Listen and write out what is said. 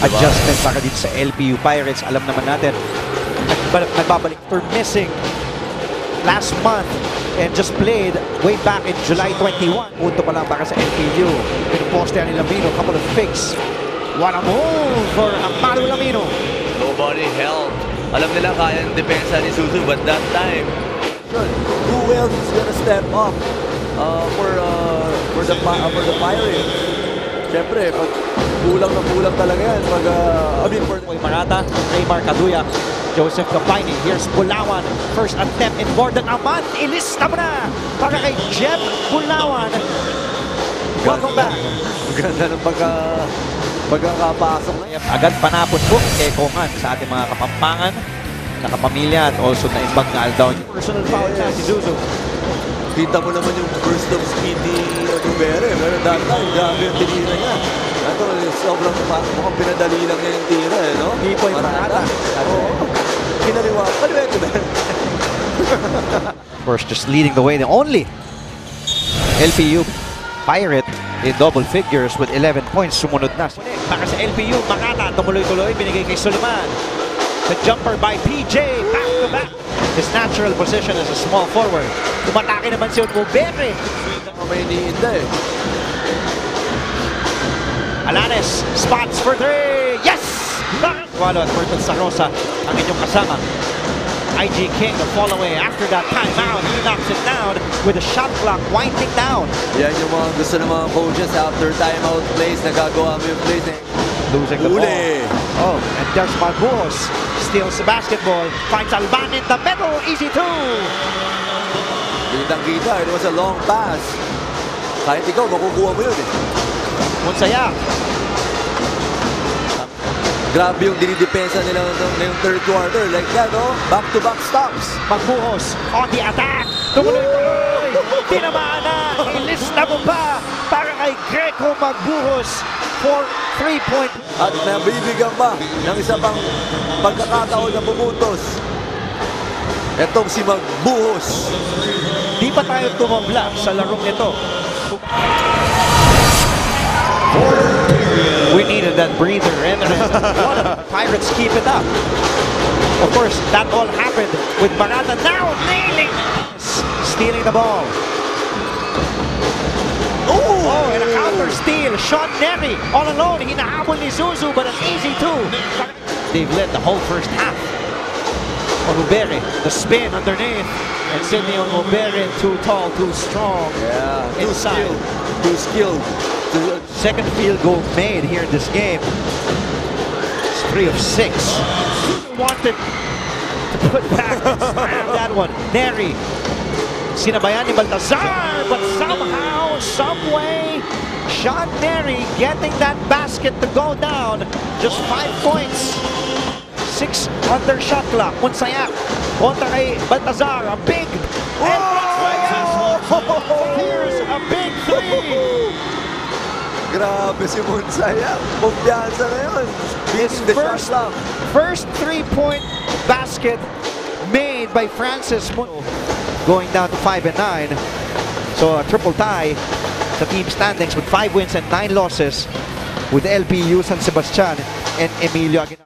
adjustment para dito sa LPU Pirates. Alam naman natin, nagbabalik for missing last month and just played way back in July 21. Punto pa lang para sa LPU. Pinuposte ni Lamino, couple of fakes. What a move for Amaru Lamino. Nobody helped. Alam nila kaya ang depensa ni Suzu, but that time, who else is gonna step up for the Pirates? Siyempre, pag kulang talaga yan. For Marata, Raymar Caduya, Joseph Capini. Here's Bulawan. First attempt in board ng Aman. Ilista mo na para kay Jeb Bulawan. Welcome back. Ganda ng pagkakapasok na. Agad panapon po kay Kongan sa ating mga kapampangan, nakapamilya at also na ibang na down. Personal foul na si Zuzu. Kita mo naman yung burst of speed ni Rivera. Pero that time, grabe yung tinira niya. Ito, sobrang mukhang pinadali lang niya yung tira, eh, no? Hipoy Marata. Oo. Kinaliwa. Kaliwete ba? Of course, just leading the way. The only LPU Pirate in double figures with 11 points. Sumunod na. Para sa LPU, Marata, tumuloy-tuloy. Binigay kay Suleiman. The jumper by PJ. Back to back. His natural position as a small forward. Tumatake naman si Mubere. May iniinda eh. Alanes, spots for three. Yes! Walo at Merton Sarosa ang inyong kasama. IG King the fall away after that timeout. He knocks it down with the shot clock winding down. Yan yung mga gusto ng mga coaches after timeout plays. Nagagawa mo yung plays eh. Losing the ball. Oh, and there's Marbuos. Steals the basketball. Finds Alban in the middle. Easy two. Kitang-kita. It was a long pass. Kahit ikaw, makukuha mo yun eh. Munsaya. Grabe yung dinidepensa nila ngayong third quarter. Like that, oh. Back-to-back stops. Magbuhos on the attack. Tumuloy-tuloy. Tinamaan na. Ilista mo pa para kay Greco Magbuhos for 3-point. At nabibigyan ba ng isa pang pagkakataon na bumutos. Etong si Magbuhos. Di pa tayo tumambla sa larong nito. We needed that breather. And Pirates keep it up. Of course, that all happened with Marata now nailing, stealing the ball. Oh, and a counter steal. Sean Neri all alone. Hinahabol ni Zuzu, but an easy two. They've led the whole first half. Onubere, the spin underneath. And Sidney Onubere, too tall, too strong. Yeah, inside. Too skilled. Second field goal made here in this game. It's 3 of 6. Wanted to put back that one. Neri. Sinabayan ni Baltazar, but somehow, someway, Sean Neri getting that basket to go down. Just 5 points. 6 on their shot clock. Munsayak kontra kay Baltazar. A big. Here's a big three. Grabe si Munsaya. Kumpiyansa na yun. His first 3-point basket made by Francis Munsaya. Going down to 5 and 9. So a triple tie. The team standings with 5 wins and 9 losses with LPU San Sebastian and Emilio Aguinaldo.